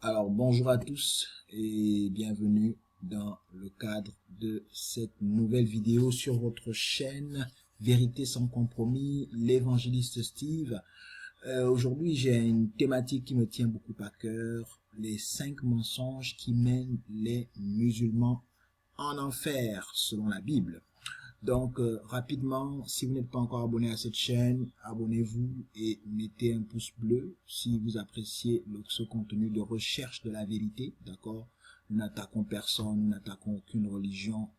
Alors bonjour à tous et bienvenue dans le cadre de cette nouvelle vidéo sur votre chaîne Vérité sans compromis, l'évangéliste Steve. Aujourd'hui j'ai une thématique qui me tient beaucoup à cœur, les 5 mensonges qui mènent les musulmans en enfer selon la Bible. Donc, rapidement, si vous n'êtes pas encore abonné à cette chaîne, abonnez-vous et mettez un pouce bleu si vous appréciez ce contenu de recherche de la vérité, d'accord? Nous n'attaquons personne, nous n'attaquons aucune religion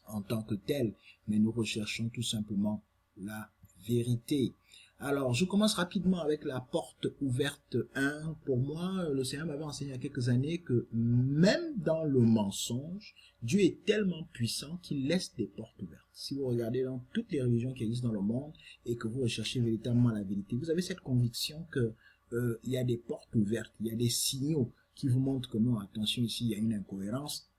en tant que telle, mais nous recherchons tout simplement la vérité. Alors, je commence rapidement avec la porte ouverte 1. Pour moi, le Seigneur m'avait enseigné il y a quelques années que même dans le mensonge, Dieu est tellement puissant qu'il laisse des portes ouvertes. Si vous regardez dans toutes les religions qui existent dans le monde et que vous recherchez véritablement la vérité, vous avez cette conviction que il y a des portes ouvertes, il y a des signaux qui vous montrent que non, attention, ici il y a une incohérence,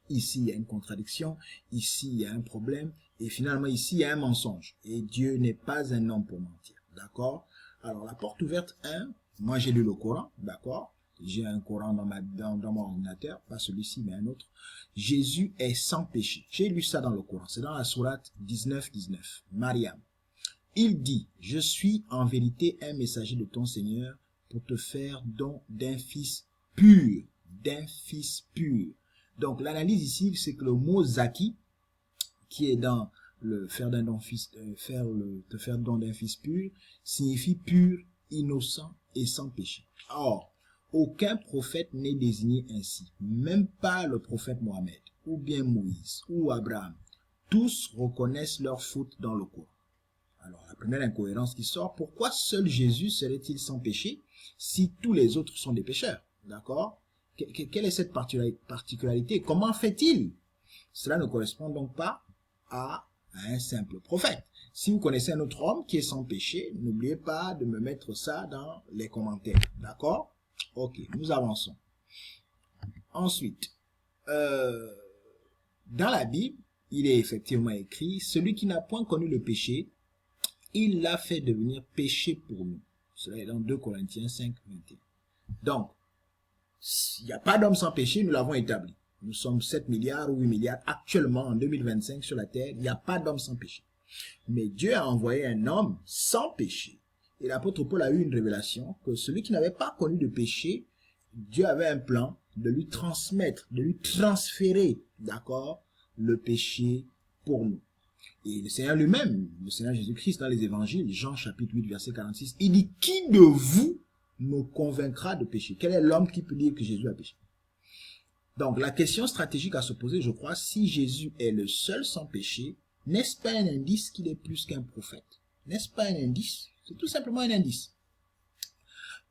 ici il y a une contradiction, ici il y a un problème, et finalement ici il y a un mensonge. Et Dieu n'est pas un homme pour mentir. D'accord? Alors, la porte ouverte 1, moi j'ai lu le Coran, d'accord? J'ai un Coran dans mon ordinateur, pas celui-ci, mais un autre. Jésus est sans péché. J'ai lu ça dans le Coran. C'est dans la sourate 19, Mariam. Il dit, je suis en vérité un messager de ton Seigneur pour te faire don d'un fils pur. D'un fils pur. Donc, l'analyse ici, c'est que le mot Zaki, qui est dans le faire d'un don fils, te faire don d'un fils pur, signifie pur, innocent et sans péché. Or, aucun prophète n'est désigné ainsi, même pas le prophète Mohammed, ou bien Moïse, ou Abraham. Tous reconnaissent leur faute dans le Coran. Alors, la première incohérence qui sort, pourquoi seul Jésus serait-il sans péché si tous les autres sont des pécheurs? D'accord? Quelle est cette particularité? Comment fait-il? Cela ne correspond donc pas à un simple prophète. Si vous connaissez un autre homme qui est sans péché, n'oubliez pas de me mettre ça dans les commentaires. D'accord? Ok, nous avançons. Ensuite, dans la Bible, il est effectivement écrit, celui qui n'a point connu le péché, il l'a fait devenir péché pour nous. Cela est dans 2 Corinthiens 5, 21. Donc, il n'y a pas d'homme sans péché, nous l'avons établi. Nous sommes 7 milliards ou 8 milliards actuellement en 2025 sur la terre. Il n'y a pas d'homme sans péché. Mais Dieu a envoyé un homme sans péché. Et l'apôtre Paul a eu une révélation que celui qui n'avait pas connu de péché, Dieu avait un plan de lui transmettre, de lui transférer, d'accord, le péché pour nous. Et le Seigneur lui-même, le Seigneur Jésus-Christ dans les évangiles, Jean chapitre 8 verset 46, il dit, qui de vous me convaincra de péché? Quel est l'homme qui peut dire que Jésus a péché? Donc, la question stratégique à se poser, je crois, si Jésus est le seul sans péché, n'est-ce pas un indice qu'il est plus qu'un prophète? N'est-ce pas un indice? C'est tout simplement un indice.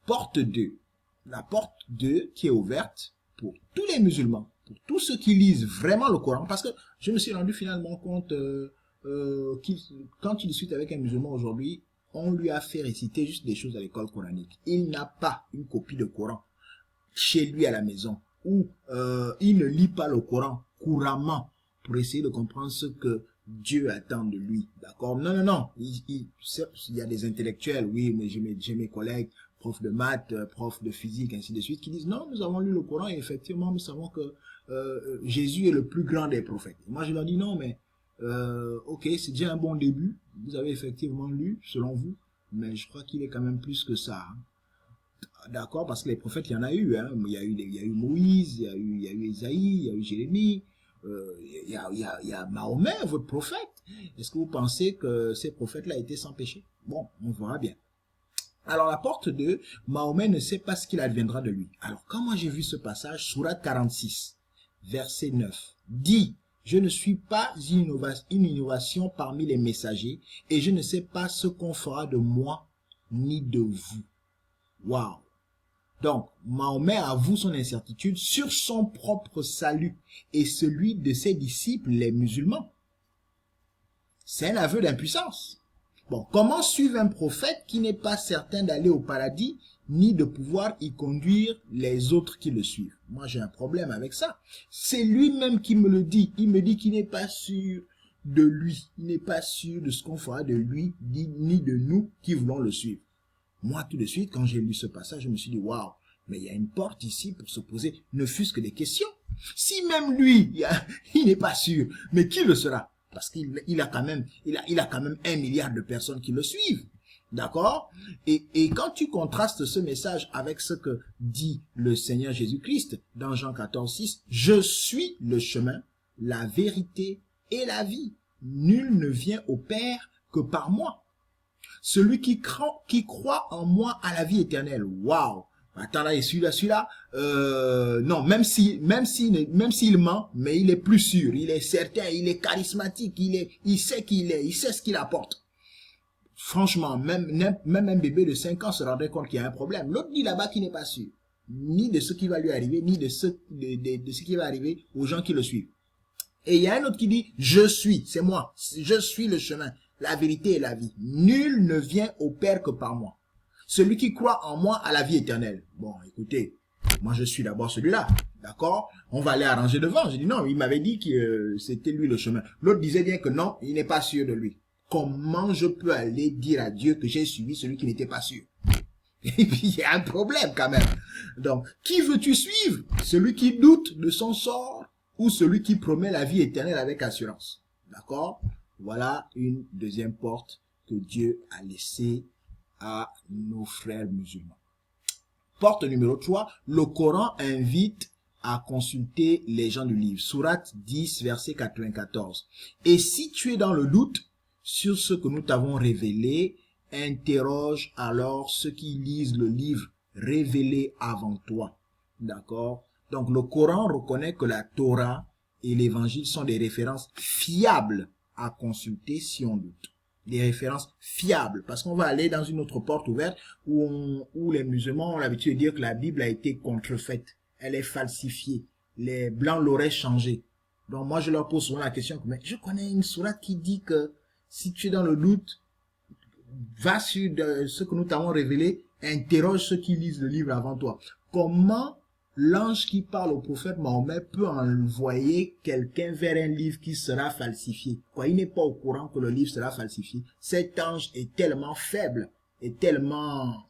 Porte 2. La porte 2 qui est ouverte pour tous les musulmans, pour tous ceux qui lisent vraiment le Coran, parce que je me suis rendu finalement compte quand il discute avec un musulman aujourd'hui, on lui a fait réciter juste des choses à l'école coranique. Il n'a pas une copie de Coran chez lui à la maison, où il ne lit pas le Coran couramment pour essayer de comprendre ce que Dieu attend de lui. D'accord? Non, non, non. Il y a des intellectuels, oui, mais j'ai mes collègues, profs de maths, profs de physique, ainsi de suite, qui disent non, nous avons lu le Coran et effectivement, nous savons que Jésus est le plus grand des prophètes. Moi, je leur dis non, mais ok, c'est déjà un bon début. Vous avez effectivement lu, selon vous, mais je crois qu'il est quand même plus que ça. Hein. D'accord, parce que les prophètes, il y en a eu. Hein. Il y a eu Moïse, il y a eu Isaïe, il y a eu Jérémie, il y a Mahomet, votre prophète. Est-ce que vous pensez que ces prophètes-là étaient sans péché? Bon, on verra bien. Alors, la porte 2, Mahomet ne sait pas ce qu'il adviendra de lui. Alors, quand moi j'ai vu ce passage, sourate 46, verset 9, dit, je ne suis pas une innovation parmi les messagers et je ne sais pas ce qu'on fera de moi ni de vous. Waouh! Donc, Mahomet avoue son incertitude sur son propre salut et celui de ses disciples, les musulmans. C'est un aveu d'impuissance. Bon, comment suivre un prophète qui n'est pas certain d'aller au paradis ni de pouvoir y conduire les autres qui le suivent? Moi, j'ai un problème avec ça. C'est lui-même qui me le dit. Il me dit qu'il n'est pas sûr de lui. Il n'est pas sûr de ce qu'on fera de lui ni de nous qui voulons le suivre. Moi, tout de suite, quand j'ai lu ce passage, je me suis dit, waouh, Mais il y a une porte ici pour se poser, ne fût-ce que des questions. Si même lui, il n'est pas sûr, mais qui le sera? Parce qu'il a quand même, il a quand même 1 milliard de personnes qui le suivent. D'accord? Et quand tu contrastes ce message avec ce que dit le Seigneur Jésus-Christ dans Jean 14, 6, je suis le chemin, la vérité et la vie. Nul ne vient au Père que par moi. Celui qui croit en moi a la vie éternelle. Waouh! Attends là, et celui-là, non, même s'il ment, mais il est plus sûr, il est certain, il est charismatique, il sait qui il est, il sait ce qu'il apporte. Franchement, même un bébé de 5 ans se rendrait compte qu'il y a un problème. L'autre dit là-bas qu'il n'est pas sûr, ni de ce qui va lui arriver, ni de ce qui va arriver aux gens qui le suivent. Et il y a un autre qui dit, je suis, c'est moi, je suis le chemin, la vérité et la vie. Nul ne vient au Père que par moi. Celui qui croit en moi a la vie éternelle. Bon, écoutez, moi je suis d'abord celui-là, d'accord? On va aller arranger devant. J'ai dit non, il m'avait dit que c'était lui le chemin. L'autre disait bien que non, il n'est pas sûr de lui. Comment je peux aller dire à Dieu que j'ai suivi celui qui n'était pas sûr? Et puis il y a un problème quand même. Donc, qui veux-tu suivre? Celui qui doute de son sort ou celui qui promet la vie éternelle avec assurance? D'accord? Voilà une deuxième porte que Dieu a laissée à nos frères musulmans. Porte numéro 3, le Coran invite à consulter les gens du livre. Sourate 10, verset 94. Et si tu es dans le doute sur ce que nous t'avons révélé, interroge alors ceux qui lisent le livre révélé avant toi. D'accord? Donc le Coran reconnaît que la Torah et l'Évangile sont des références fiables à consulter si on doute. Des références fiables, parce qu'on va aller dans une autre porte ouverte où les musulmans ont l'habitude de dire que la Bible a été contrefaite, elle est falsifiée, les blancs l'auraient changée. Donc moi je leur pose souvent la question, mais je connais une sourate qui dit que si tu es dans le doute, va sur ce que nous t'avons révélé, interroge ceux qui lisent le livre avant toi. Comment l'ange qui parle au prophète Mahomet peut envoyer quelqu'un vers un livre qui sera falsifié? Quoi, il n'est pas au courant que le livre sera falsifié. Cet ange est tellement faible, est tellement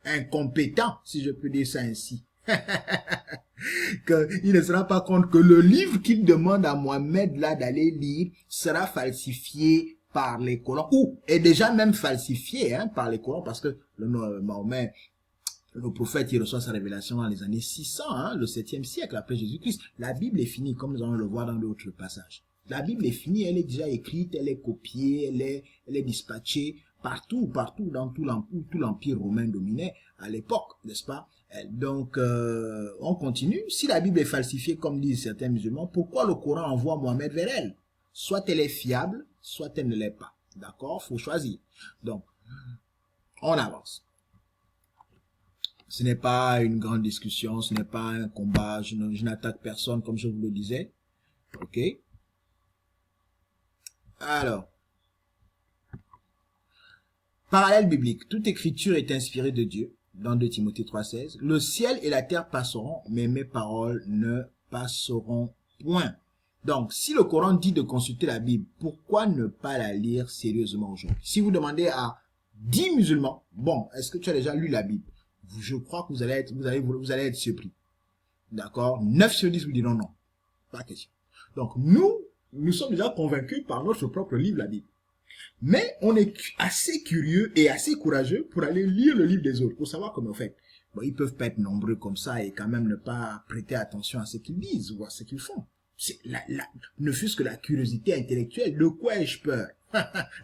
incompétent, si je peux dire ça ainsi, qu'il ne se rend pas compte que le livre qu'il demande à Mohamed là d'aller lire sera falsifié par les colons, ou est déjà même falsifié par les colons, parce que Mahomet, le prophète, il reçoit sa révélation dans les années 600, le 7e siècle après Jésus-Christ. La Bible est finie, comme nous allons le voir dans d'autres passages. La Bible est finie, elle est déjà écrite, elle est copiée, elle est dispatchée partout, dans tout l'empire romain dominait à l'époque, n'est-ce pas? Donc, on continue. Si la Bible est falsifiée, comme disent certains musulmans, pourquoi le Coran envoie Mohammed vers elle? Soit elle est fiable, soit elle ne l'est pas. D'accord? Faut choisir. Donc, on avance. Ce n'est pas une grande discussion, ce n'est pas un combat, je n'attaque personne comme je vous le disais. Ok? Alors, parallèle biblique. Toute écriture est inspirée de Dieu. Dans 2 Timothée 3,16. Le ciel et la terre passeront, mais mes paroles ne passeront point. Donc, si le Coran dit de consulter la Bible, pourquoi ne pas la lire sérieusement aujourd'hui? Si vous demandez à 10 musulmans, bon, est-ce que tu as déjà lu la Bible? Je crois que vous allez être surpris. D'accord? 9 sur 10 vous diront non. Pas question. Donc, nous sommes déjà convaincus par notre propre livre, la Bible. Mais on est assez curieux et assez courageux pour aller lire le livre des autres, pour savoir comment on fait. Bon, ils peuvent pas être nombreux comme ça et quand même ne pas prêter attention à ce qu'ils disent ou à ce qu'ils font. C'est ne fût-ce que la curiosité intellectuelle, de quoi ai-je peur?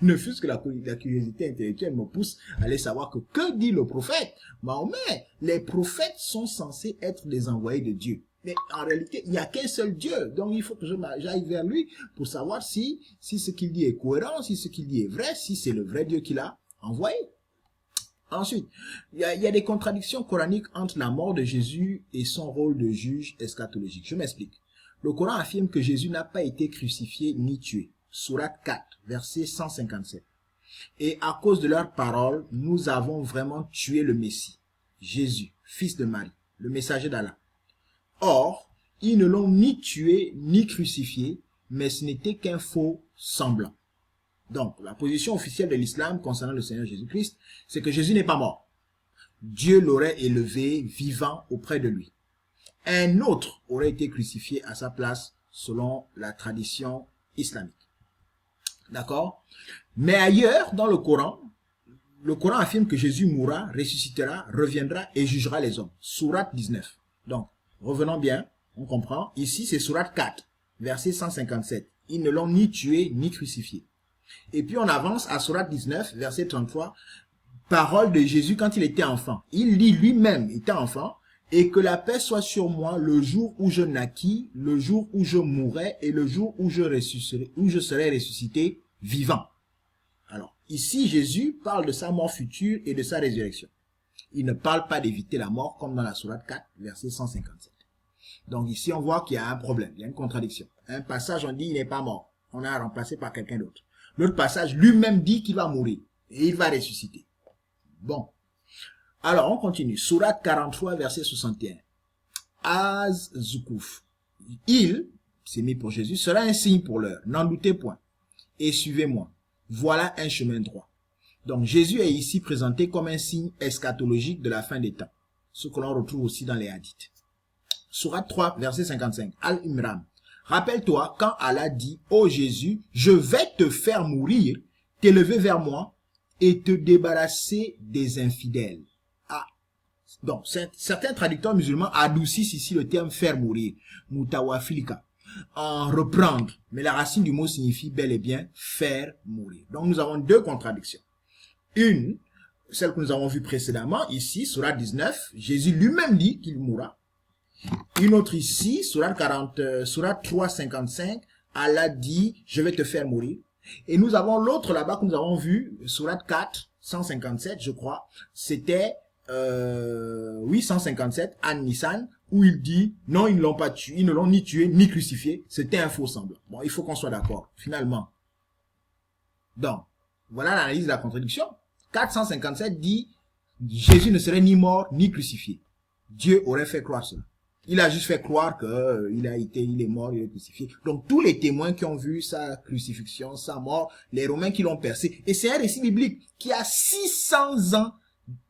Ne fût-ce que la curiosité intellectuelle me pousse à aller savoir que dit le prophète Mahomet? Les prophètes sont censés être des envoyés de Dieu. Mais en réalité, il n'y a qu'un seul Dieu. Donc, il faut que j'aille vers lui pour savoir si ce qu'il dit est cohérent, si ce qu'il dit est vrai, si c'est le vrai Dieu qu'il a envoyé. Ensuite, il y a des contradictions coraniques entre la mort de Jésus et son rôle de juge eschatologique. Je m'explique. Le Coran affirme que Jésus n'a pas été crucifié ni tué. Sourate 4, verset 157. Et à cause de leurs paroles, nous avons vraiment tué le Messie, Jésus, fils de Marie, le messager d'Allah. Or, ils ne l'ont ni tué ni crucifié, mais ce n'était qu'un faux semblant. Donc, la position officielle de l'islam concernant le Seigneur Jésus-Christ, c'est que Jésus n'est pas mort. Dieu l'aurait élevé vivant auprès de lui. Un autre aurait été crucifié à sa place selon la tradition islamique. D'accord? Mais ailleurs, dans le Coran affirme que Jésus mourra, ressuscitera, reviendra et jugera les hommes. Sourate 19. Donc, revenons bien, on comprend. Ici, c'est Sourate 4, verset 157. Ils ne l'ont ni tué ni crucifié. Et puis on avance à Sourate 19, verset 33. Parole de Jésus quand il était enfant. Il dit lui-même, étant enfant, et que la paix soit sur moi le jour où je naquis, le jour où je mourrai et le jour où je serai ressuscité vivant. Alors, ici, Jésus parle de sa mort future et de sa résurrection. Il ne parle pas d'éviter la mort comme dans la Sourate 4, verset 157. Donc ici, on voit qu'il y a un problème, il y a une contradiction. Un passage, on dit il n'est pas mort. On a remplacé par quelqu'un d'autre. L'autre passage, lui-même dit qu'il va mourir et il va ressusciter. Bon. Alors, on continue. Sourate 43, verset 61. Az Zoukouf. Il, c'est mis pour Jésus, sera un signe pour l'heure. N'en doutez point. Et suivez-moi. Voilà un chemin droit. Donc, Jésus est ici présenté comme un signe eschatologique de la fin des temps. Ce que l'on retrouve aussi dans les hadiths. Sourate 3, verset 55. Al-Imran. Rappelle-toi quand Allah dit, ô Jésus, je vais te faire mourir, t'élever vers moi et te débarrasser des infidèles. Ah. Donc, certains traducteurs musulmans adoucissent ici le terme faire mourir. Mutawafilika. En reprendre. Mais la racine du mot signifie bel et bien faire mourir. Donc, nous avons deux contradictions. Une, celle que nous avons vue précédemment, ici, Sourate 19, Jésus lui-même dit qu'il mourra. Une autre ici, Sourate 3, 55, Allah dit, je vais te faire mourir. Et nous avons l'autre là-bas que nous avons vu, Sourate 4, 157, je crois. C'était, 157, An-Nisan, où il dit, non, ils ne l'ont pas tué, ils ne l'ont ni tué, ni crucifié. C'était un faux semblant. Bon, il faut qu'on soit d'accord, finalement. Donc, voilà l'analyse de la contradiction. 457 dit, Jésus ne serait ni mort, ni crucifié. Dieu aurait fait croire cela. Il a juste fait croire que il est mort, il est crucifié. Donc, tous les témoins qui ont vu sa crucifixion, sa mort, les Romains qui l'ont percé. Et c'est un récit biblique qui a 600 ans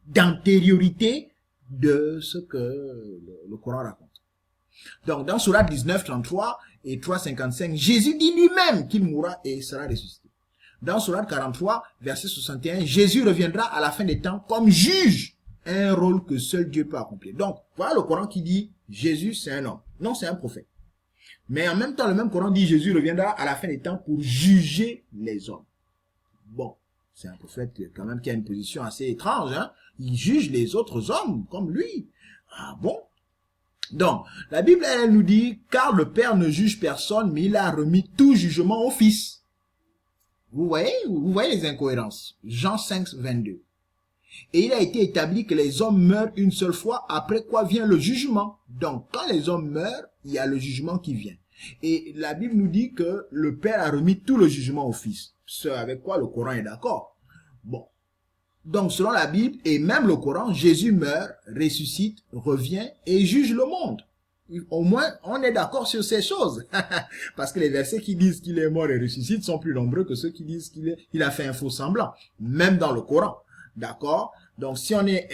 d'antériorité de ce que le Coran raconte. Donc, dans Sourate 19, 33 et 3, 55, Jésus dit lui-même qu'il mourra et sera ressuscité. Dans Sourate 43, verset 61, Jésus reviendra à la fin des temps comme juge, un rôle que seul Dieu peut accomplir. Donc, voilà le Coran qui dit Jésus, c'est un homme. Non, c'est un prophète. Mais en même temps, le même Coran dit Jésus reviendra à la fin des temps pour juger les hommes. Bon, c'est un prophète quand même qui a une position assez étrange, hein. Il juge les autres hommes comme lui. Ah bon? Donc, la Bible, elle nous dit, car le Père ne juge personne, mais il a remis tout jugement au Fils. Vous voyez les incohérences. Jean 5, 22. Et il a été établi que les hommes meurent une seule fois, après quoi vient le jugement. Donc, quand les hommes meurent, il y a le jugement qui vient. Et la Bible nous dit que le Père a remis tout le jugement au Fils. Ce avec quoi le Coran est d'accord. Bon. Donc, selon la Bible et même le Coran, Jésus meurt, ressuscite, revient et juge le monde. Au moins, on est d'accord sur ces choses. Parce que les versets qui disent qu'il est mort et ressuscite sont plus nombreux que ceux qui disent qu'il a fait un faux semblant. Même dans le Coran. D'accord? Donc, si on est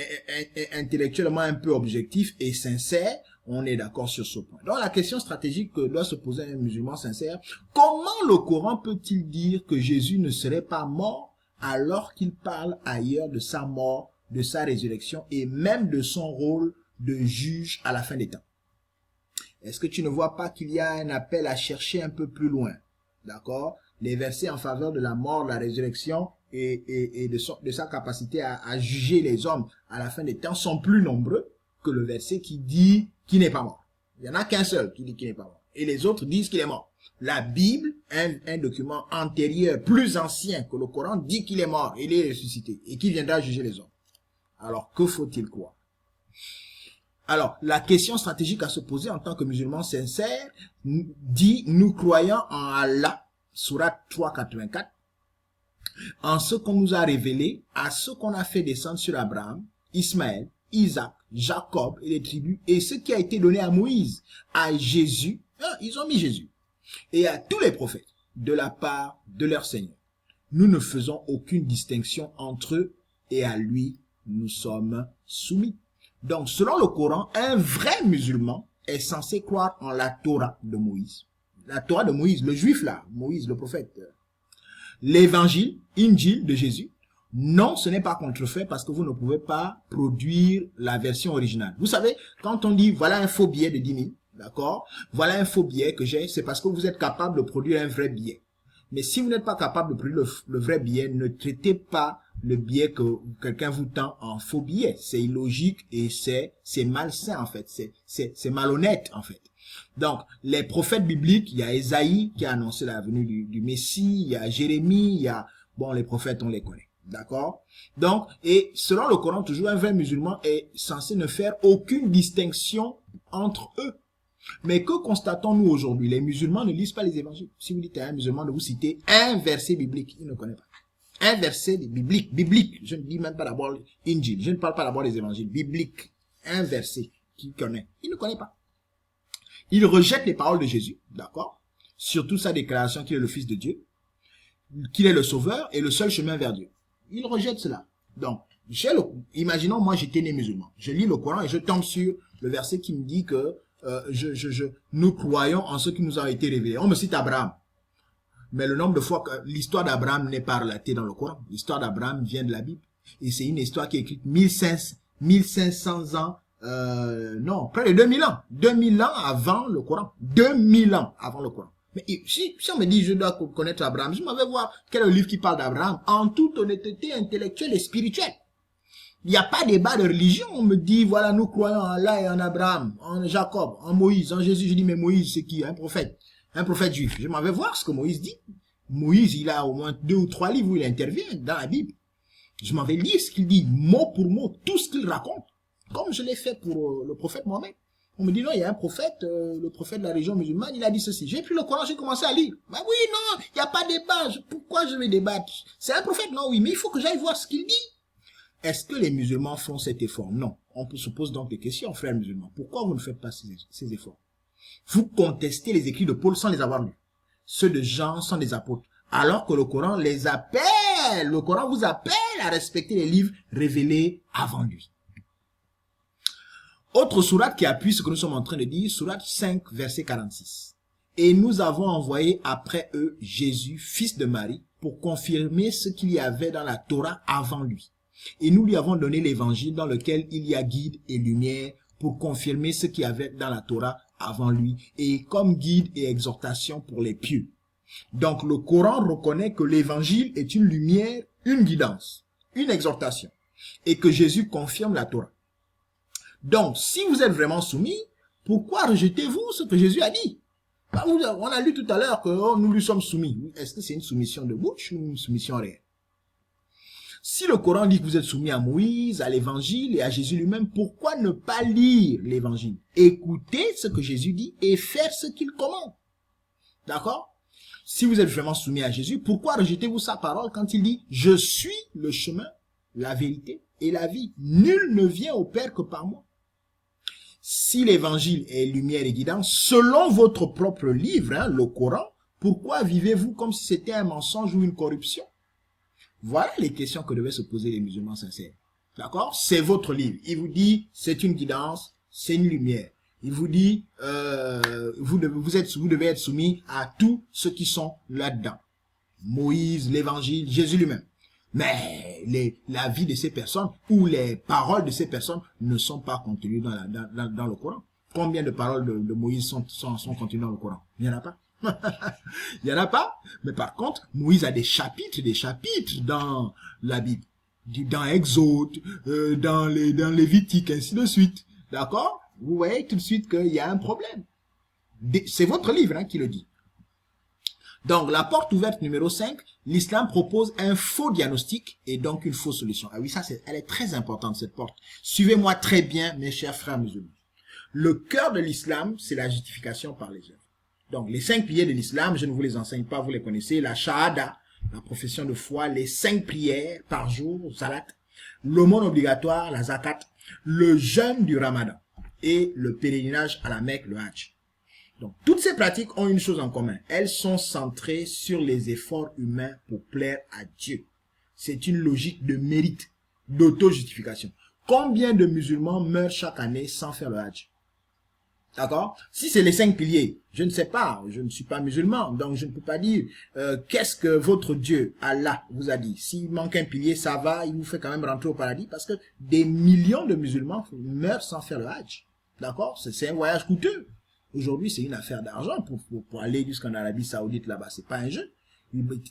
intellectuellement un peu objectif et sincère, on est d'accord sur ce point. Donc, la question stratégique que doit se poser un musulman sincère, comment le Coran peut-il dire que Jésus ne serait pas mort alors qu'il parle ailleurs de sa mort, de sa résurrection et même de son rôle de juge à la fin des temps? Est-ce que tu ne vois pas qu'il y a un appel à chercher un peu plus loin? D'accord? Les versets en faveur de la mort, de la résurrection et de sa capacité à juger les hommes à la fin des temps sont plus nombreux que le verset qui dit qu'il n'est pas mort. Il n'y en a qu'un seul qui dit qu'il n'est pas mort. Et les autres disent qu'il est mort. La Bible, un document antérieur, plus ancien que le Coran, dit qu'il est mort, il est ressuscité et qu'il viendra juger les hommes. Alors, que faut-il croire? Alors, la question stratégique à se poser en tant que musulman sincère dit, nous croyons en Allah, Sourate 3, 84, en ce qu'on nous a révélé, à ce qu'on a fait descendre sur Abraham, Ismaël, Isaac, Jacob et les tribus, et ce qui a été donné à Moïse, à Jésus, ils ont mis Jésus, et à tous les prophètes, de la part de leur Seigneur. Nous ne faisons aucune distinction entre eux et à lui nous sommes soumis. Donc, selon le Coran, un vrai musulman est censé croire en la Torah de Moïse. La Torah de Moïse, le juif là, Moïse, le prophète. L'évangile, Injil de Jésus. Non, ce n'est pas contrefait parce que vous ne pouvez pas produire la version originale. Vous savez, quand on dit voilà un faux billet de 10 000, d'accord, voilà un faux billet que j'ai, c'est parce que vous êtes capable de produire un vrai billet. Mais si vous n'êtes pas capable de produire le vrai billet, ne traitez pas le billet que quelqu'un vous tend en faux billet. C'est illogique et c'est malsain en fait. C'est malhonnête en fait. Donc, les prophètes bibliques, il y a Ésaïe qui a annoncé la venue du Messie, il y a Jérémie, il y a... Bon, les prophètes, on les connaît. D'accord? Donc, et selon le Coran, toujours un vrai musulman est censé ne faire aucune distinction entre eux. Mais que constatons-nous aujourd'hui? Les musulmans ne lisent pas les évangiles. Si vous dites à un musulman de vous citer un verset biblique, il ne connaît pas. Un verset biblique. Je ne dis même pas d'abord Injil. Je ne parle pas d'abord des évangiles bibliques. Un verset qu'il connaît. Il ne connaît pas. Il rejette les paroles de Jésus, d'accord? Surtout sa déclaration qu'il est le Fils de Dieu, qu'il est le Sauveur et le seul chemin vers Dieu. Il rejette cela. Donc, imaginons moi j'étais né musulman. Je lis le Coran et je tombe sur le verset qui me dit que nous croyons en ce qui nous a été révélé. On me cite Abraham. Mais le nombre de fois que l'histoire d'Abraham n'est pas relatée dans le Coran. L'histoire d'Abraham vient de la Bible. Et c'est une histoire qui est écrite 1500 ans, non, près de 2000 ans. 2000 ans avant le Coran. 2000 ans avant le Coran. Mais si on me dit je dois connaître Abraham, je m'en vais voir quel est le livre qui parle d'Abraham en toute honnêteté intellectuelle et spirituelle. Il n'y a pas de débat de religion. On me dit, voilà, nous croyons en Allah et en Abraham, en Jacob, en Moïse, en Jésus. Je dis, mais Moïse, c'est qui? Un prophète juif. Je m'en vais voir ce que Moïse dit. Moïse, il a au moins 2 ou 3 livres où il intervient dans la Bible. Je m'en vais lire ce qu'il dit, mot pour mot, tout ce qu'il raconte. Comme je l'ai fait pour le prophète Mohammed. On me dit, non, il y a un prophète, le prophète de la région musulmane, il a dit ceci. J'ai pris le Coran, j'ai commencé à lire. Bah oui, non, il n'y a pas de débat. Pourquoi je vais débattre? C'est un prophète, non, oui, mais il faut que j'aille voir ce qu'il dit. Est-ce que les musulmans font cet effort? Non. On se pose donc des questions, frères musulmans. Pourquoi vous ne faites pas ces efforts? Vous contestez les écrits de Paul sans les avoir lus. Ceux de Jean sans les apôtres. Alors que le Coran les appelle. Le Coran vous appelle à respecter les livres révélés avant lui. Autre sourate qui appuie ce que nous sommes en train de dire, sourate 5, verset 46. Et nous avons envoyé après eux Jésus, fils de Marie, pour confirmer ce qu'il y avait dans la Torah avant lui. Et nous lui avons donné l'évangile dans lequel il y a guide et lumière pour confirmer ce qu'il y avait dans la Torah avant lui et comme guide et exhortation pour les pieux. Donc le Coran reconnaît que l'évangile est une lumière, une guidance, une exhortation et que Jésus confirme la Torah. Donc si vous êtes vraiment soumis, pourquoi rejetez-vous ce que Jésus a dit? On a lu tout à l'heure que nous lui sommes soumis. Est-ce que c'est une soumission de bouche ou une soumission réelle? Si le Coran dit que vous êtes soumis à Moïse, à l'évangile et à Jésus lui-même, pourquoi ne pas lire l'évangile? Écouter ce que Jésus dit et faire ce qu'il commande. D'accord? Si vous êtes vraiment soumis à Jésus, pourquoi rejetez-vous sa parole quand il dit « Je suis le chemin, la vérité et la vie. Nul ne vient au Père que par moi. » Si l'évangile est lumière et guidance, selon votre propre livre, le Coran, pourquoi vivez-vous comme si c'était un mensonge ou une corruption? Voilà les questions que devaient se poser les musulmans sincères. D'accord? C'est votre livre. Il vous dit, c'est une guidance, c'est une lumière. Il vous dit, vous devez être soumis à tous ceux qui sont là-dedans. Moïse, l'évangile, Jésus lui-même. Mais la vie de ces personnes ou les paroles de ces personnes ne sont pas contenues dans le Coran. Combien de paroles de Moïse sont contenues dans le Coran? Il n'y en a pas. Il n'y en a pas. Mais par contre, Moïse a des chapitres dans la Bible. Dans Exode, dans les Lévitique, ainsi de suite. D'accord? Vous voyez tout de suite qu'il y a un problème. C'est votre livre qui le dit. Donc, la porte ouverte numéro 5, l'islam propose un faux diagnostic et donc une fausse solution. Ah oui, ça, elle est très importante, cette porte. Suivez-moi très bien, mes chers frères musulmans. Le cœur de l'islam, c'est la justification par les œuvres. Donc, les 5 piliers de l'islam, je ne vous les enseigne pas, vous les connaissez. La shahada, la profession de foi, les 5 prières par jour, salat, l'aumône obligatoire, la zakat, le jeûne du ramadan et le pèlerinage à la Mecque, le hajj. Donc, toutes ces pratiques ont une chose en commun. Elles sont centrées sur les efforts humains pour plaire à Dieu. C'est une logique de mérite. d'auto-justification. Combien de musulmans meurent chaque année sans faire le Hajj? D'accord? Si c'est les 5 piliers, je ne sais pas, je ne suis pas musulman, donc je ne peux pas dire qu'est-ce que votre Dieu, Allah, vous a dit. S'il manque un pilier, ça va, il vous fait quand même rentrer au paradis, parce que des millions de musulmans meurent sans faire le Hajj. D'accord? C'est un voyage coûteux. Aujourd'hui, c'est une affaire d'argent pour aller jusqu'en Arabie Saoudite là-bas, c'est pas un jeu.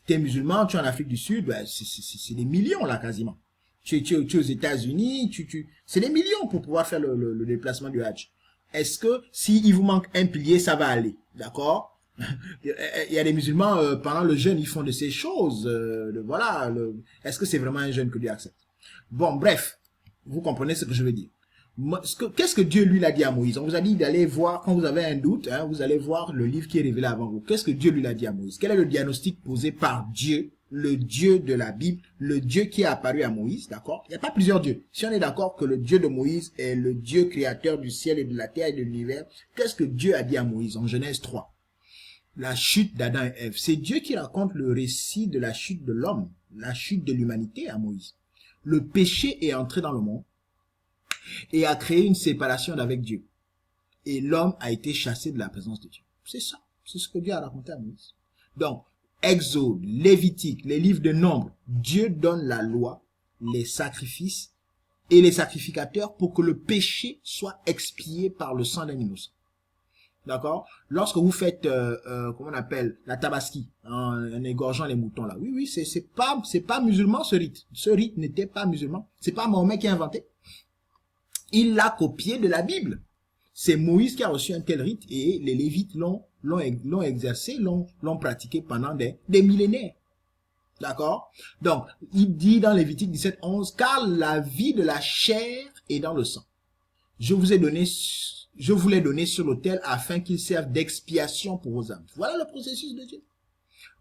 T'es musulman, tu es en Afrique du Sud, ben, c'est des millions là quasiment. Tu es aux États-Unis, c'est des millions pour pouvoir faire le déplacement du Hajj. Est-ce que s'il vous manque un pilier, ça va aller? D'accord? Il y a des musulmans, pendant le jeûne, ils font de ces choses. Voilà. Est-ce que c'est vraiment un jeûne que Dieu accepte? Bon, bref. Vous comprenez ce que je veux dire. Qu'est-ce que Dieu, lui, l'a dit à Moïse? On vous a dit d'aller voir, quand vous avez un doute, hein, vous allez voir le livre qui est révélé avant vous. Qu'est-ce que Dieu, lui, l'a dit à Moïse? Quel est le diagnostic posé par Dieu, le Dieu de la Bible, le Dieu qui est apparu à Moïse, d'accord? Il n'y a pas plusieurs dieux. Si on est d'accord que le Dieu de Moïse est le Dieu créateur du ciel et de la terre et de l'univers, qu'est-ce que Dieu a dit à Moïse en Genèse 3? La chute d'Adam et Ève. C'est Dieu qui raconte le récit de la chute de l'homme, la chute de l'humanité à Moïse. Le péché est entré dans le monde et a créé une séparation avec Dieu. Et l'homme a été chassé de la présence de Dieu. C'est ça. C'est ce que Dieu a raconté à Moïse. Donc, Exode, Lévitique, les livres de Nombre, Dieu donne la loi, les sacrifices et les sacrificateurs pour que le péché soit expié par le sang d'un innocent. D'accord? Lorsque vous faites, comment on appelle, la tabaski, en égorgeant les moutons là. Oui, oui, c'est pas musulman ce rite. Ce rite n'était pas musulman. C'est pas Mahomet qui a inventé. Il l'a copié de la Bible. C'est Moïse qui a reçu un tel rite et les Lévites l'ont exercé, l'ont pratiqué pendant des millénaires. D'accord? Donc, il dit dans Lévitique 17:11, car la vie de la chair est dans le sang. Je vous l'ai donné sur l'autel afin qu'il serve d'expiation pour vos âmes. Voilà le processus de Dieu.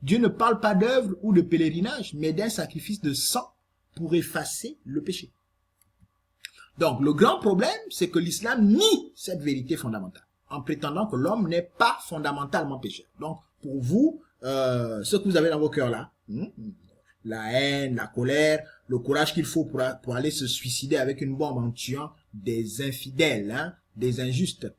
Dieu ne parle pas d'œuvre ou de pèlerinage, mais d'un sacrifice de sang pour effacer le péché. Donc, le grand problème, c'est que l'islam nie cette vérité fondamentale, en prétendant que l'homme n'est pas fondamentalement pécheur. Donc, pour vous, ce que vous avez dans vos cœurs là, la haine, la colère, le courage qu'il faut pour aller se suicider avec une bombe en tuant des infidèles, hein, des injustes,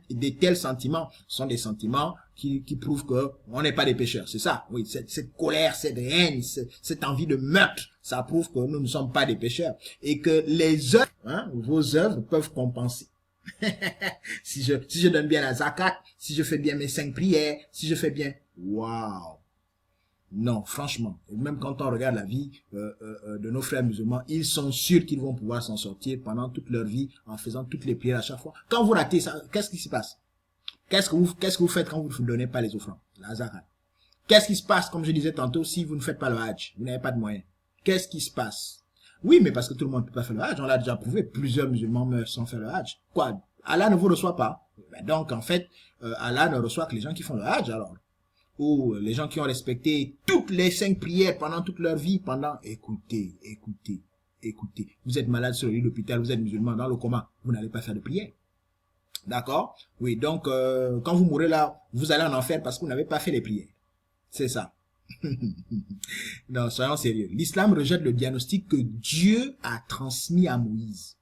des tels sentiments sont des sentiments qui prouvent que on n'est pas des pécheurs. C'est ça, oui, cette colère, cette haine, cette envie de meurtre, ça prouve que nous ne sommes pas des pécheurs et que les œuvres, hein, vos œuvres peuvent compenser. si je donne bien la zakat, si je fais bien mes 5 prières, si je fais bien, waouh. Non, franchement, même quand on regarde la vie de nos frères musulmans, ils sont sûrs qu'ils vont pouvoir s'en sortir pendant toute leur vie en faisant toutes les prières à chaque fois. Quand vous ratez ça, qu'est-ce qui se passe? Qu'est-ce que vous faites quand vous ne donnez pas les offrandes? La zakat. Qu'est-ce qui se passe, comme je disais tantôt, si vous ne faites pas le hajj? Vous n'avez pas de moyens. Qu'est-ce qui se passe? Oui, mais parce que tout le monde ne peut pas faire le hajj, on l'a déjà prouvé, plusieurs musulmans meurent sans faire le hajj. Quoi? Allah ne vous reçoit pas. Donc, en fait, Allah ne reçoit que les gens qui font le hajj, alors. Ou les gens qui ont respecté toutes les 5 prières pendant toute leur vie, écoutez, vous êtes malade sur le lit d'hôpital, vous êtes musulman dans le coma, vous n'allez pas faire de prière. D'accord? Oui, donc quand vous mourrez là, vous allez en enfer parce que vous n'avez pas fait les prières. C'est ça. Non, soyons sérieux. L'islam rejette le diagnostic que Dieu a transmis à Moïse.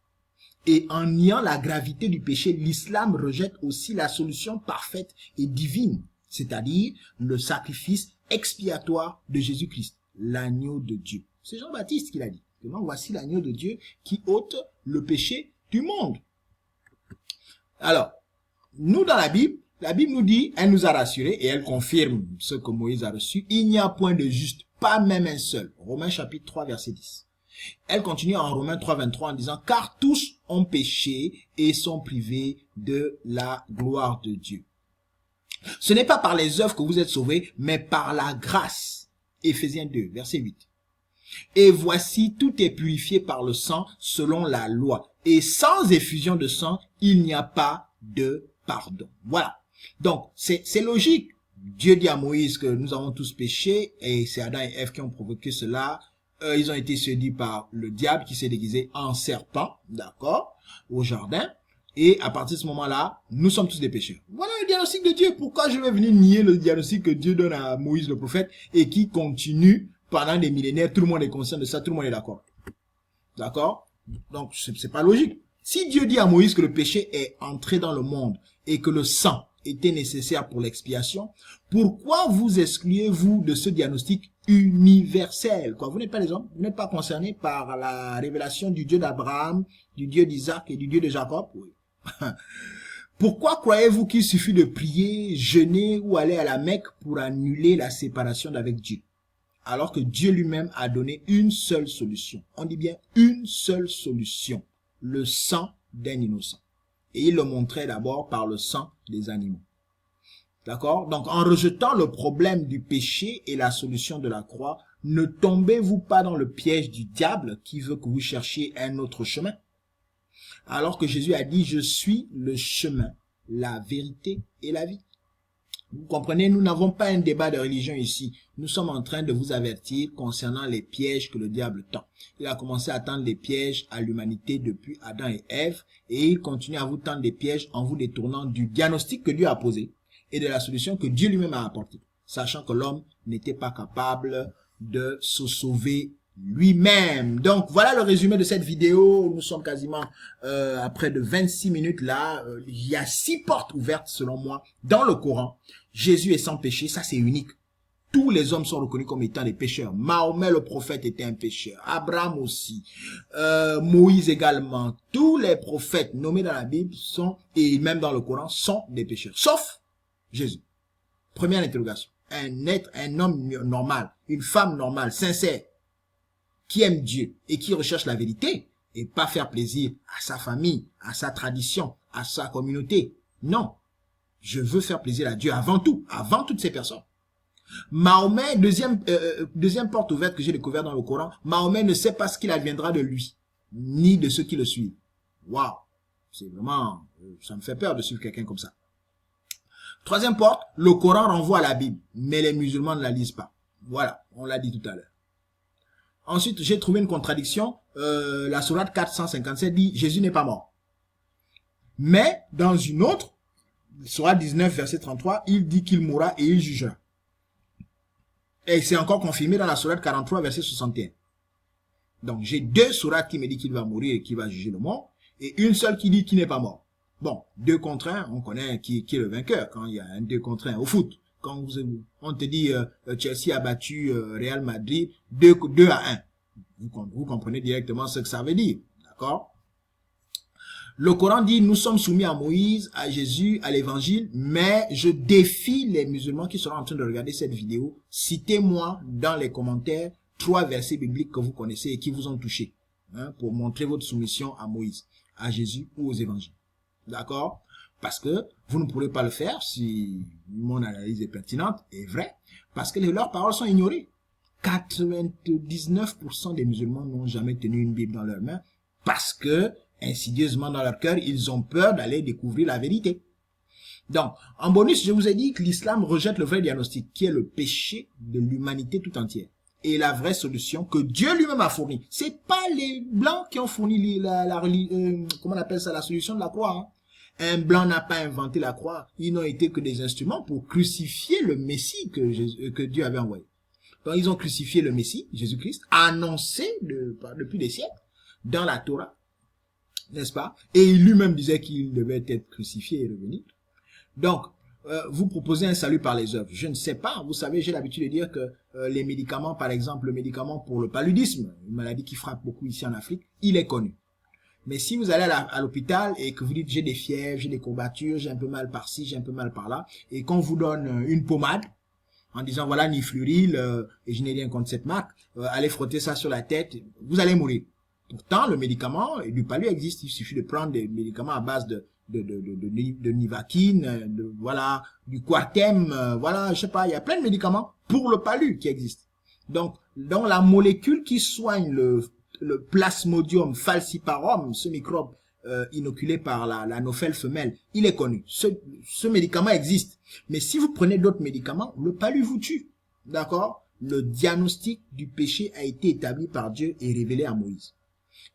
Et en niant la gravité du péché, l'islam rejette aussi la solution parfaite et divine, c'est-à-dire le sacrifice expiatoire de Jésus-Christ, l'agneau de Dieu. C'est Jean-Baptiste qui l'a dit. Donc voici l'agneau de Dieu qui ôte le péché du monde. Alors, nous dans la Bible nous dit, elle nous a rassurés et elle confirme ce que Moïse a reçu. Il n'y a point de juste, pas même un seul. Romains chapitre 3 verset 10. Elle continue en Romains 3:23 en disant, car tous ont péché et sont privés de la gloire de Dieu. Ce n'est pas par les œuvres que vous êtes sauvés, mais par la grâce. Éphésiens 2, verset 8. Et voici, tout est purifié par le sang selon la loi. Et sans effusion de sang, il n'y a pas de pardon. Voilà. Donc, c'est logique. Dieu dit à Moïse que nous avons tous péché, et c'est Adam et Ève qui ont provoqué cela. Ils ont été séduits par le diable qui s'est déguisé en serpent, d'accord, au jardin. Et à partir de ce moment-là, nous sommes tous des pécheurs. Voilà le diagnostic de Dieu. Pourquoi je vais venir nier le diagnostic que Dieu donne à Moïse le prophète et qui continue pendant des millénaires, tout le monde est conscient de ça, tout le monde est d'accord. D'accord? Donc, c'est pas logique. Si Dieu dit à Moïse que le péché est entré dans le monde et que le sang était nécessaire pour l'expiation, pourquoi vous excluez-vous de ce diagnostic universel? Quoi, vous n'êtes pas les hommes, vous n'êtes pas concernés par la révélation du Dieu d'Abraham, du Dieu d'Isaac et du Dieu de Jacob? Oui. Pourquoi croyez-vous qu'il suffit de prier, jeûner ou aller à la Mecque pour annuler la séparation d'avec Dieu? Alors que Dieu lui-même a donné une seule solution. On dit bien une seule solution. Le sang d'un innocent. Et il le montrait d'abord par le sang des animaux. D'accord? Donc, en rejetant le problème du péché et la solution de la croix, ne tombez-vous pas dans le piège du diable qui veut que vous cherchiez un autre chemin? Alors que Jésus a dit, je suis le chemin, la vérité et la vie. Vous comprenez, nous n'avons pas un débat de religion ici. Nous sommes en train de vous avertir concernant les pièges que le diable tend. Il a commencé à tendre des pièges à l'humanité depuis Adam et Ève, et il continue à vous tendre des pièges en vous détournant du diagnostic que Dieu a posé et de la solution que Dieu lui-même a apportée, sachant que l'homme n'était pas capable de se sauver lui-même. Donc voilà le résumé de cette vidéo. Nous sommes quasiment à près de 26 minutes là. Il y a 6 portes ouvertes selon moi dans le Coran. Jésus est sans péché, ça c'est unique. Tous les hommes sont reconnus comme étant des pécheurs. Mahomet le prophète était un pécheur. Abraham aussi. Moïse également. Tous les prophètes nommés dans la Bible sont, et même dans le Coran, sont des pécheurs. Sauf Jésus. Première interrogation. Un homme normal, une femme normale, sincère, qui aime Dieu et qui recherche la vérité et pas faire plaisir à sa famille, à sa tradition, à sa communauté. Non. Je veux faire plaisir à Dieu avant tout, avant toutes ces personnes. Mahomet, deuxième porte ouverte que j'ai découvert dans le Coran, Mahomet ne sait pas ce qu'il adviendra de lui, ni de ceux qui le suivent. Waouh, c'est vraiment, ça me fait peur de suivre quelqu'un comme ça. Troisième porte, le Coran renvoie à la Bible, mais les musulmans ne la lisent pas. Voilà, on l'a dit tout à l'heure. Ensuite, j'ai trouvé une contradiction. La sourate 457 dit Jésus n'est pas mort. Mais dans une autre, sourate 19, verset 33, il dit qu'il mourra et il jugera. Et c'est encore confirmé dans la sourate 43, verset 61. Donc, j'ai 2 sourates qui me disent qu'il va mourir et qu'il va juger le monde, et une seule qui dit qu'il n'est pas mort. Bon, 2 contre 1, on connaît qui est le vainqueur quand il y a un 2 contre 1 au foot. Quand on te dit Chelsea a battu Real Madrid 2 à 1. Vous comprenez directement ce que ça veut dire. D'accord? Le Coran dit, nous sommes soumis à Moïse, à Jésus, à l'évangile, mais je défie les musulmans qui seront en train de regarder cette vidéo. Citez-moi dans les commentaires 3 versets bibliques que vous connaissez et qui vous ont touché, hein, pour montrer votre soumission à Moïse, à Jésus ou aux évangiles. D'accord? Parce que vous ne pourrez pas le faire si mon analyse est pertinente et vraie, parce que leurs paroles sont ignorées. 99% des musulmans n'ont jamais tenu une Bible dans leurs mains parce que, insidieusement dans leur cœur, ils ont peur d'aller découvrir la vérité. Donc, en bonus, je vous ai dit que l'islam rejette le vrai diagnostic, qui est le péché de l'humanité tout entière. Et la vraie solution que Dieu lui-même a fournie. C'est pas les blancs qui ont fourni comment on appelle ça, la solution de la croix, hein. Un blanc n'a pas inventé la croix. Ils n'ont été que des instruments pour crucifier le Messie que Dieu avait envoyé. Donc, ils ont crucifié le Messie, Jésus-Christ, annoncé depuis des siècles dans la Torah, n'est-ce pas? Et lui-même disait qu'il devait être crucifié et revenir. Donc, vous proposez un salut par les œuvres. Je ne sais pas. Vous savez, j'ai l'habitude de dire que les médicaments, par exemple, le médicament pour le paludisme, une maladie qui frappe beaucoup ici en Afrique, il est connu. Mais si vous allez à l'hôpital et que vous dites j'ai des fièvres, j'ai des courbatures, j'ai un peu mal par-ci, j'ai un peu mal par-là, et qu'on vous donne une pommade en disant voilà Nifluril, et je n'ai rien contre cette marque, allez frotter ça sur la tête, vous allez mourir. Pourtant, le médicament du palu existe. Il suffit de prendre des médicaments à base de Nivaquine, voilà, du Quartem, voilà, je sais pas, il y a plein de médicaments pour le palu qui existent. Donc la molécule qui soigne le Plasmodium falciparum, ce microbe inoculé par la nofelle femelle, il est connu. Ce médicament existe. Mais si vous prenez d'autres médicaments, le palu vous tue. D'accord? Le diagnostic du péché a été établi par Dieu et révélé à Moïse.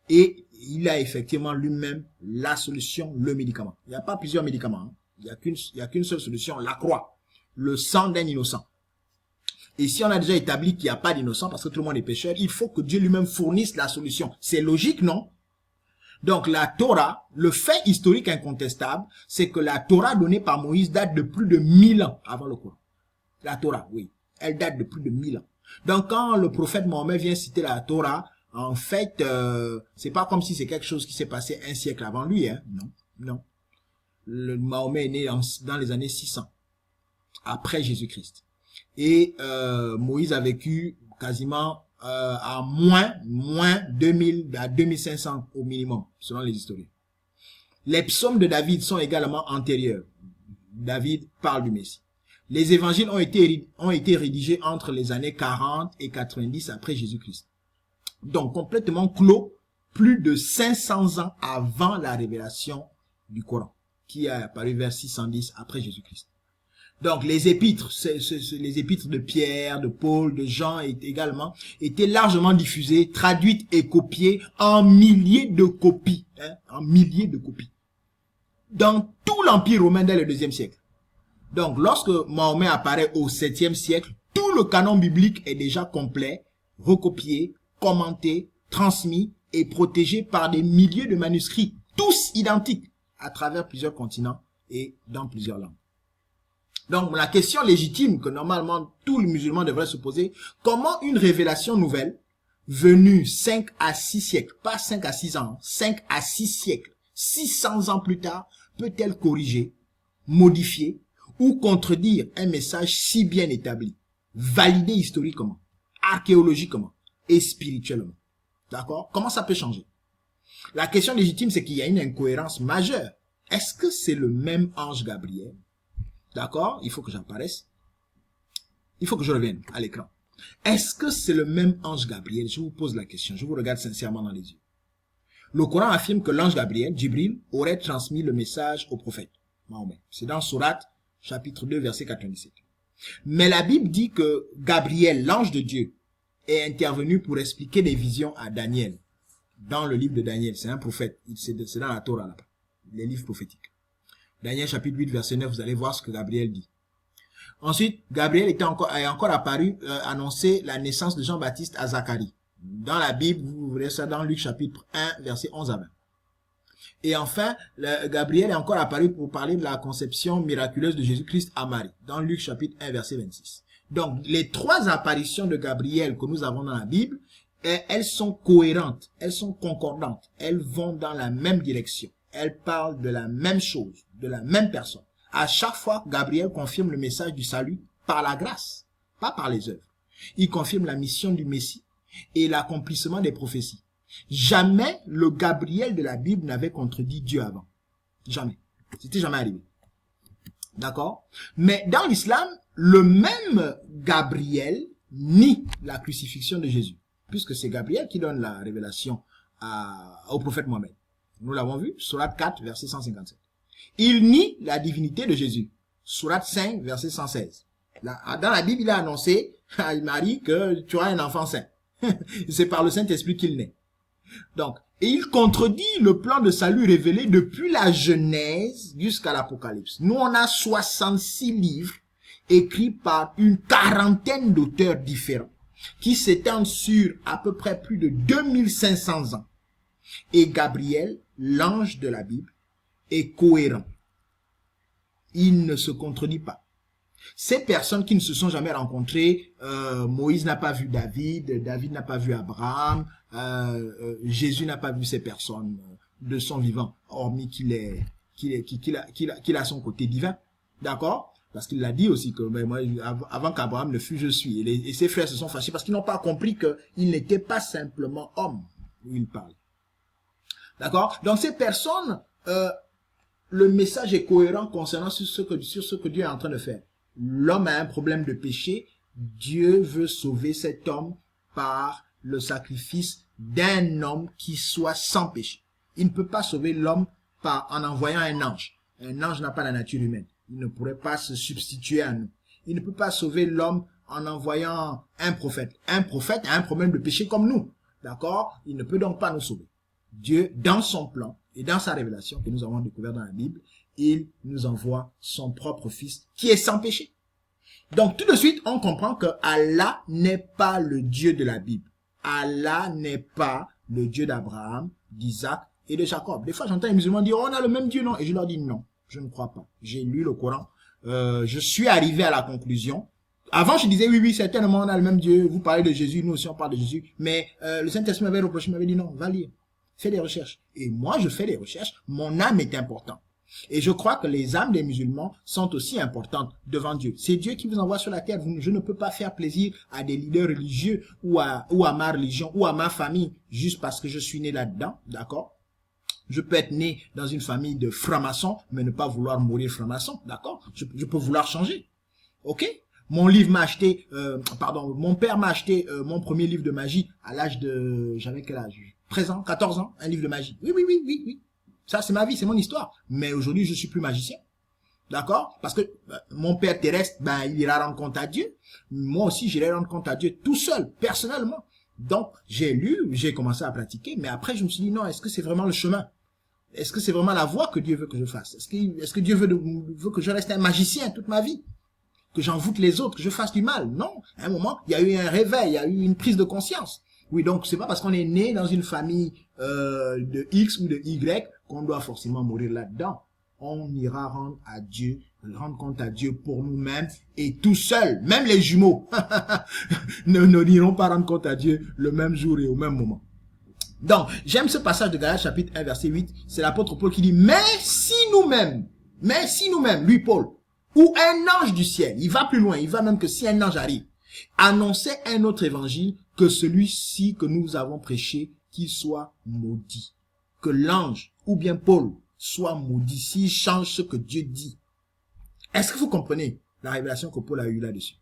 Et il a effectivement lui-même la solution, le médicament. Il n'y a pas plusieurs médicaments. Hein. Il y a qu'une seule solution, la croix. Le sang d'un innocent. Et si on a déjà établi qu'il n'y a pas d'innocent parce que tout le monde est pécheur, il faut que Dieu lui-même fournisse la solution. C'est logique, non? Donc la Torah, le fait historique incontestable, c'est que la Torah donnée par Moïse date de plus de 1000 ans avant le Coran. La Torah, oui, elle date de plus de 1000 ans. Donc quand le prophète Mohammed vient citer la Torah, en fait, c'est pas comme si c'est quelque chose qui s'est passé un siècle avant lui, hein. Non, non. Le Mahomet est né dans les années 600, après Jésus-Christ. Et Moïse a vécu quasiment à moins 2000 à 2500 au minimum, selon les historiens. Les psaumes de David sont également antérieurs. David parle du Messie. Les évangiles ont été rédigés entre les années 40 et 90 après Jésus-Christ. Donc complètement clos, plus de 500 ans avant la révélation du Coran, qui a apparu vers 610 après Jésus-Christ. Donc les épîtres, les épîtres de Pierre, de Paul, de Jean également, étaient largement diffusées, traduites et copiées en milliers de copies, en milliers de copies, dans tout l'Empire romain dès le 2e siècle. Donc lorsque Mahomet apparaît au 7e siècle, tout le canon biblique est déjà complet, recopié, commenté, transmis et protégé par des milliers de manuscrits, tous identiques, à travers plusieurs continents et dans plusieurs langues. Donc, la question légitime que normalement tous les musulmans devraient se poser, comment une révélation nouvelle, venue 5 à 6 siècles, pas 5 à 6 ans, 5 à 6 siècles, 600 ans plus tard, peut-elle corriger, modifier ou contredire un message si bien établi, validé historiquement, archéologiquement et spirituellement? D'accord? Comment ça peut changer? La question légitime, c'est qu'il y a une incohérence majeure. Est-ce que c'est le même ange Gabriel? D'accord? Il faut que j'apparaisse. Il faut que je revienne à l'écran. Est-ce que c'est le même ange Gabriel? Je vous pose la question. Je vous regarde sincèrement dans les yeux. Le Coran affirme que l'ange Gabriel, Djibril, aurait transmis le message au prophète Mahomet. C'est dans Sourate, chapitre 2, verset 97. Mais la Bible dit que Gabriel, l'ange de Dieu, est intervenu pour expliquer des visions à Daniel. Dans le livre de Daniel, c'est un prophète. C'est dans la Torah là-bas. Les livres prophétiques. Daniel chapitre 8 verset 9, vous allez voir ce que Gabriel dit. Ensuite, Gabriel est encore apparu annoncer la naissance de Jean-Baptiste à Zacharie. Dans la Bible, vous verrez ça dans Luc chapitre 1 verset 11 à 20. Et enfin, Gabriel est encore apparu pour parler de la conception miraculeuse de Jésus-Christ à Marie. Dans Luc chapitre 1 verset 26. Donc, les trois apparitions de Gabriel que nous avons dans la Bible, elles sont cohérentes, elles sont concordantes, elles vont dans la même direction. Elle parle de la même chose, de la même personne. À chaque fois, Gabriel confirme le message du salut par la grâce, pas par les œuvres. Il confirme la mission du Messie et l'accomplissement des prophéties. Jamais le Gabriel de la Bible n'avait contredit Dieu avant. Jamais. C'était jamais arrivé. D'accord? Mais dans l'islam, le même Gabriel nie la crucifixion de Jésus, puisque c'est Gabriel qui donne la révélation au prophète Mohammed. Nous l'avons vu, Sourate 4, verset 157. Il nie la divinité de Jésus. Sourate 5, verset 116. Dans la Bible, il a annoncé à Marie que tu as un enfant saint. C'est par le Saint-Esprit qu'il naît. Donc, et il contredit le plan de salut révélé depuis la Genèse jusqu'à l'Apocalypse. Nous, on a 66 livres écrits par une quarantaine d'auteurs différents qui s'étendent sur à peu près plus de 2500 ans. Et Gabriel, l'ange de la Bible, est cohérent. Il ne se contredit pas. Ces personnes qui ne se sont jamais rencontrées, Moïse n'a pas vu David, David n'a pas vu Abraham, Jésus n'a pas vu ces personnes de son vivant, hormis qu'il a son côté divin. D'accord? Parce qu'il l'a dit aussi que moi, avant qu'Abraham ne fût, je suis. Et ses frères se sont fâchés parce qu'ils n'ont pas compris qu'il n'était pas simplement homme où il parle. D'accord? Donc ces personnes, le message est cohérent concernant sur ce que Dieu est en train de faire. L'homme a un problème de péché. Dieu veut sauver cet homme par le sacrifice d'un homme qui soit sans péché. Il ne peut pas sauver l'homme en envoyant un ange. Un ange n'a pas la nature humaine. Il ne pourrait pas se substituer à nous. Il ne peut pas sauver l'homme en envoyant un prophète. Un prophète a un problème de péché comme nous. D'accord? Il ne peut donc pas nous sauver. Dieu, dans son plan et dans sa révélation que nous avons découvert dans la Bible, il nous envoie son propre fils qui est sans péché. Donc, tout de suite, on comprend que Allah n'est pas le Dieu de la Bible. Allah n'est pas le Dieu d'Abraham, d'Isaac et de Jacob. Des fois, j'entends les musulmans dire, oh, on a le même Dieu, non? Et je leur dis, non, je ne crois pas. J'ai lu le Coran. Je suis arrivé à la conclusion. Avant, je disais, oui, oui, certainement, on a le même Dieu. Vous parlez de Jésus, nous aussi, on parle de Jésus. Mais le Saint-Esprit m'avait reproché, m'avait dit, non, va lire. Fais des recherches. Et moi, je fais des recherches. Mon âme est importante. Et je crois que les âmes des musulmans sont aussi importantes devant Dieu. C'est Dieu qui vous envoie sur la terre. Je ne peux pas faire plaisir à des leaders religieux ou à ma religion ou à ma famille juste parce que je suis né là-dedans, d'accord? Je peux être né dans une famille de francs-maçons, mais ne pas vouloir mourir franc-maçon, d'accord? Je peux vouloir changer, ok? Mon père m'a acheté mon premier livre de magie à l'âge de, j'avais quel âge? 13 ans, 14 ans, un livre de magie. Oui. Ça, c'est ma vie, c'est mon histoire. Mais aujourd'hui, je suis plus magicien. D'accord? Parce que mon père terrestre, il ira rendre compte à Dieu. Moi aussi, j'irai rendre compte à Dieu tout seul, personnellement. Donc, j'ai lu, j'ai commencé à pratiquer, mais après, je me suis dit, non, est-ce que c'est vraiment le chemin? Est-ce que c'est vraiment la voie que Dieu veut que je fasse? Est-ce que Dieu veut que je reste un magicien toute ma vie? Que j'envoûte les autres, que je fasse du mal? Non. À un moment, il y a eu un réveil, il y a eu une prise de conscience. Oui, donc c'est pas parce qu'on est né dans une famille de X ou de Y qu'on doit forcément mourir là-dedans. On ira rendre compte à Dieu pour nous-mêmes et tout seul. Même les jumeaux n'iront pas rendre compte à Dieu le même jour et au même moment. Donc, j'aime ce passage de Galates chapitre 1 verset 8. C'est l'apôtre Paul qui dit, mais si nous-mêmes, lui Paul, ou un ange du ciel, il va plus loin, il va même que si un ange arrive, annonçait un autre évangile que celui-ci que nous avons prêché, qu'il soit maudit. Que l'ange, ou bien Paul, soit maudit s'il change ce que Dieu dit. Est-ce que vous comprenez la révélation que Paul a eue là-dessus?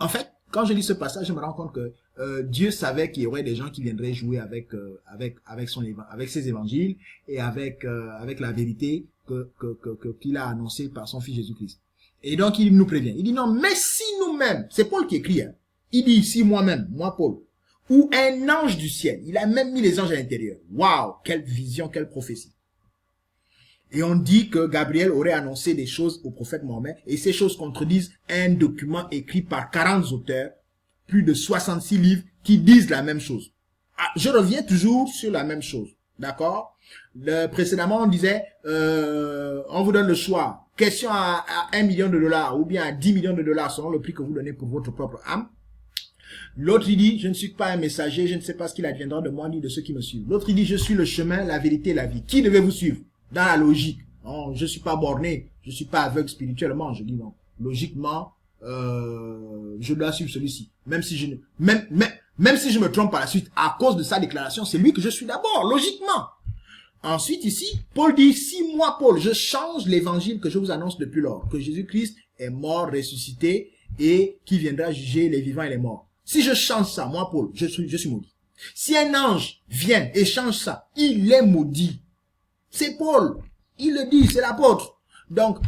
En fait, quand je lis ce passage, je me rends compte que Dieu savait qu'il y aurait des gens qui viendraient jouer avec ses évangiles et avec la vérité qu'il a annoncée par son fils Jésus-Christ. Et donc il nous prévient. Il dit non, mais si nous-mêmes, c'est Paul qui écrit, hein, il dit ici moi-même, moi Paul, ou un ange du ciel, il a même mis les anges à l'intérieur. Waouh, quelle vision, quelle prophétie. Et on dit que Gabriel aurait annoncé des choses au prophète Mohammed, et ces choses contredisent un document écrit par 40 auteurs, plus de 66 livres qui disent la même chose. Ah, je reviens toujours sur la même chose, d'accord? Précédemment, on disait, on vous donne le choix. Question à 1 million de dollars ou bien à 10 millions de dollars selon le prix que vous donnez pour votre propre âme. L'autre, il dit, je ne suis pas un messager, je ne sais pas ce qu'il adviendra de moi ni de ceux qui me suivent. L'autre, il dit, je suis le chemin, la vérité et la vie. Qui devez vous suivre? Dans la logique. Non, je suis pas borné, je suis pas aveugle spirituellement. Je dis non. Logiquement, je dois suivre celui-ci. Même si je me trompe par la suite, à cause de sa déclaration, c'est lui que je suis d'abord, logiquement. Ensuite, ici, Paul dit, si moi, Paul, je change l'évangile que je vous annonce depuis lors, que Jésus-Christ est mort, ressuscité, et qui viendra juger les vivants et les morts. Si je change ça, moi, Paul, je suis maudit. Si un ange vient et change ça, il est maudit. C'est Paul. Il le dit, c'est l'apôtre. Donc,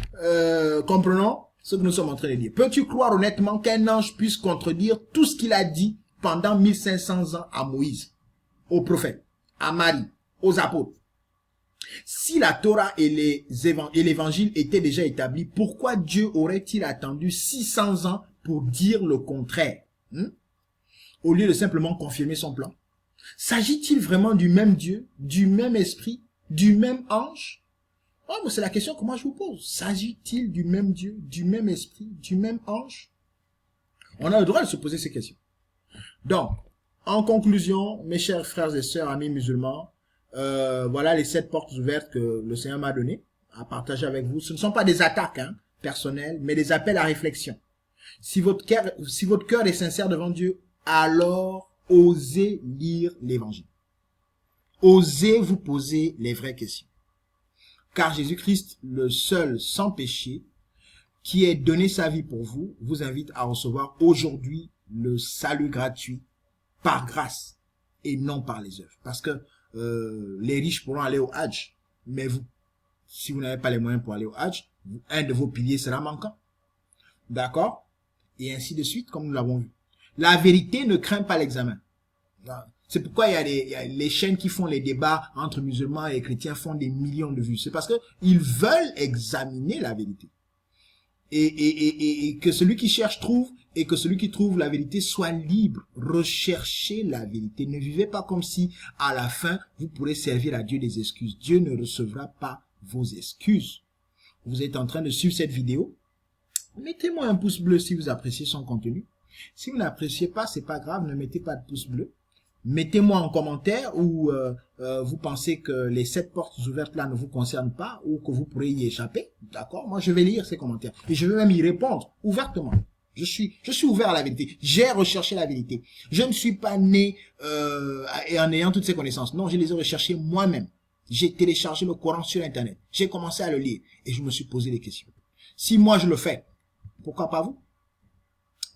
comprenons ce que nous sommes en train de dire. Peux-tu croire honnêtement qu'un ange puisse contredire tout ce qu'il a dit pendant 1500 ans à Moïse, aux prophètes, à Marie, aux apôtres? Si la Torah et l'évangile étaient déjà établis, pourquoi Dieu aurait-il attendu 600 ans pour dire le contraire, au lieu de simplement confirmer son plan? S'agit-il vraiment du même Dieu, du même esprit, du même ange? Oh, c'est la question que moi je vous pose. S'agit-il du même Dieu, du même esprit, du même ange? On a le droit de se poser ces questions. Donc, en conclusion, mes chers frères et sœurs, amis musulmans, voilà les 7 portes ouvertes que le Seigneur m'a données à partager avec vous. Ce ne sont pas des attaques personnelles, mais des appels à réflexion. Si votre cœur est sincère devant Dieu, alors osez lire l'évangile. Osez vous poser les vraies questions. Car Jésus-Christ, le seul sans péché, qui ait donné sa vie pour vous, vous invite à recevoir aujourd'hui le salut gratuit par grâce et non par les œuvres. Parce que les riches pourront aller au Hajj, mais vous, si vous n'avez pas les moyens pour aller au Hajj, un de vos piliers sera manquant. D'accord? Et ainsi de suite, comme nous l'avons vu. La vérité ne craint pas l'examen. C'est pourquoi il y a les chaînes qui font les débats entre musulmans et chrétiens font des millions de vues. C'est parce que ils veulent examiner la vérité. et que celui qui cherche trouve, et que celui qui trouve la vérité soit libre. Recherchez la vérité. Ne vivez pas comme si, à la fin, vous pourrez servir à Dieu des excuses. Dieu ne recevra pas vos excuses. Vous êtes en train de suivre cette vidéo. Mettez-moi un pouce bleu si vous appréciez son contenu. Si vous n'appréciez pas, c'est pas grave, ne mettez pas de pouce bleu. Mettez-moi en commentaire où vous pensez que les 7 portes ouvertes là ne vous concernent pas ou que vous pourrez y échapper. D'accord? Moi, je vais lire ces commentaires et je vais même y répondre ouvertement. Je suis ouvert à la vérité. J'ai recherché la vérité. Je ne suis pas né et en ayant toutes ces connaissances. Non, je les ai recherchées moi-même. J'ai téléchargé le Coran sur Internet. J'ai commencé à le lire et je me suis posé des questions. Si moi je le fais, pourquoi pas vous?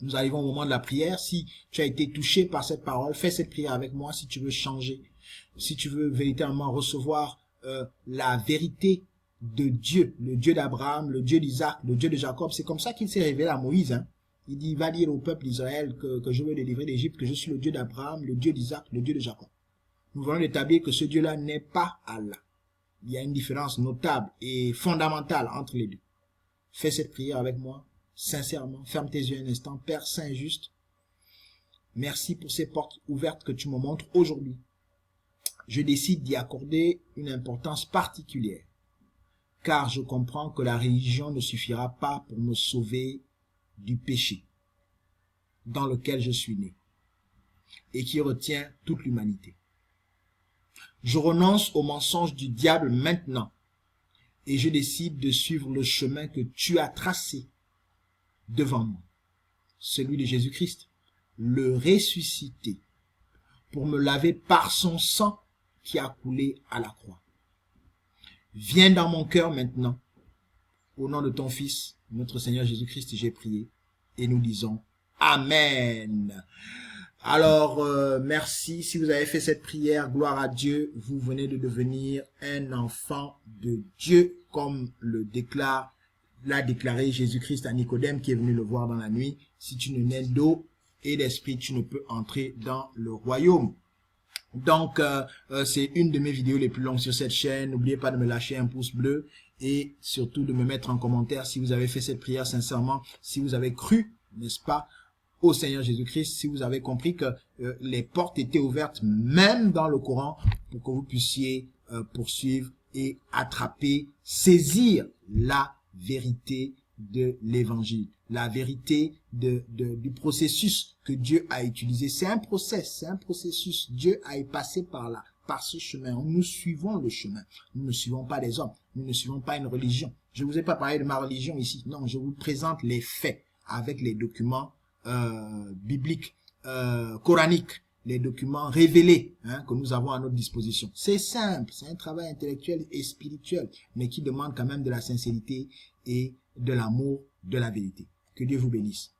Nous arrivons au moment de la prière. Si tu as été touché par cette parole, fais cette prière avec moi si tu veux changer. Si tu veux véritablement recevoir la vérité de Dieu, le Dieu d'Abraham, le Dieu d'Isaac, le Dieu de Jacob. C'est comme ça qu'il s'est révélé à Moïse. Hein. Il dit, va dire au peuple d'Israël que je veux les délivrer d'Égypte, que je suis le Dieu d'Abraham, le Dieu d'Isaac, le Dieu de Jacob. Nous voulons établir que ce Dieu-là n'est pas Allah. Il y a une différence notable et fondamentale entre les deux. Fais cette prière avec moi. Sincèrement, ferme tes yeux un instant. Père Saint et Juste, merci pour ces portes ouvertes que tu me montres aujourd'hui. Je décide d'y accorder une importance particulière, car je comprends que la religion ne suffira pas pour me sauver du péché dans lequel je suis né et qui retient toute l'humanité. Je renonce aux mensonges du diable maintenant et je décide de suivre le chemin que tu as tracé devant moi, celui de Jésus-Christ, le ressuscité, pour me laver par son sang qui a coulé à la croix. Viens dans mon cœur maintenant, au nom de ton Fils, notre Seigneur Jésus-Christ, j'ai prié, et nous disons Amen. Alors, merci. Si vous avez fait cette prière, gloire à Dieu, vous venez de devenir un enfant de Dieu, comme l'a déclaré Jésus-Christ à Nicodème qui est venu le voir dans la nuit. Si tu ne nais d'eau et d'esprit, tu ne peux entrer dans le royaume. Donc, c'est une de mes vidéos les plus longues sur cette chaîne. N'oubliez pas de me lâcher un pouce bleu et surtout de me mettre en commentaire si vous avez fait cette prière sincèrement, si vous avez cru, n'est-ce pas, au Seigneur Jésus-Christ, si vous avez compris que les portes étaient ouvertes même dans le Coran pour que vous puissiez poursuivre et attraper, saisir la vérité de l'évangile, la vérité du processus que Dieu a utilisé. C'est un processus. Dieu a passé par là, par ce chemin. Nous suivons le chemin. Nous ne suivons pas les hommes. Nous ne suivons pas une religion. Je ne vous ai pas parlé de ma religion ici. Non, je vous présente les faits avec les documents bibliques, coraniques, les documents révélés que nous avons à notre disposition. C'est simple, c'est un travail intellectuel et spirituel, mais qui demande quand même de la sincérité et de l'amour de la vérité. Que Dieu vous bénisse.